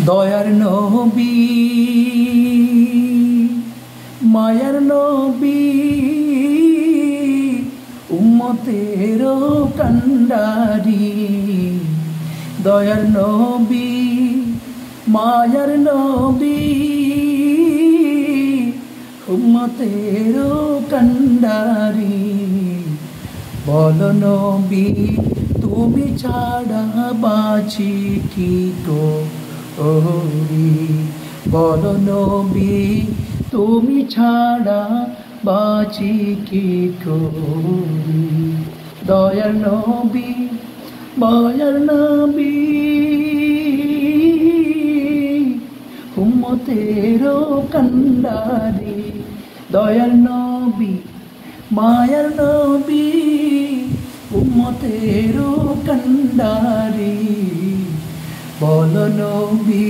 দয়ার নবী মায়ার নবী উম্মতের কান্ডারি দয়ার নবী মায়ার নবী উম্মতের কান্ডারি বল নবী তুমি ছাড়া বাঁচি কি করি বল নবী তুমি ছাড়া বাঁচি কি করি দয়ার নবী মায়ার নবী উম্মতের কান্ডারি দয়ার নবী মায়ার নবী উম্মতের কান্ডারি বল নবী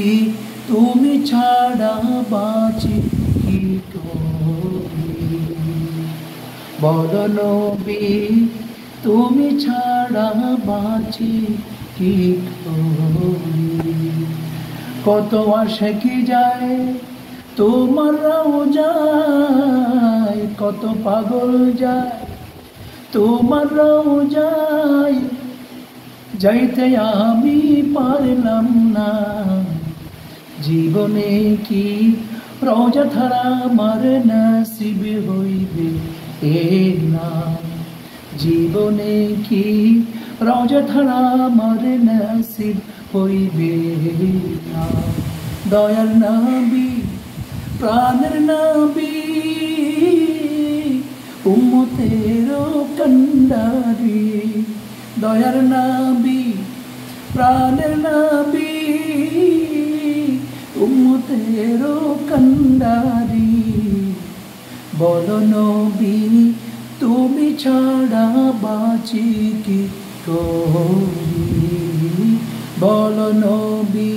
তুমি ছাড়া বাঁচি কি করি বল নবী তুমি ছাড়া বাঁচি কি করি কত আশিকি যায় তোমার রওজায় কত পাগল যায় তোমার রওজায় যাইতে আমি পারলাম না জীবনে কি রওজা ছাড়া আমার নসিব হইবে এ না জীবনে কি রওজা ছাড়া আমার নসিব হইবে না দয়ার নবী প্রাণের নবী উম্মতের কান্ডারি দয়ার নবী প্রাণের নবী উম্মতের কান্ডারি বল নবী তুমি ছাড়া বাঁচি কি করি বল নবী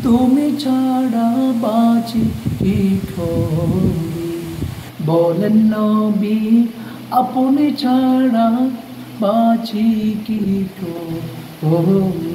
তুমি ছাড়া বাঁচি কি করি বলেন নবী আপনি ছাড়া বাঁচি কি করি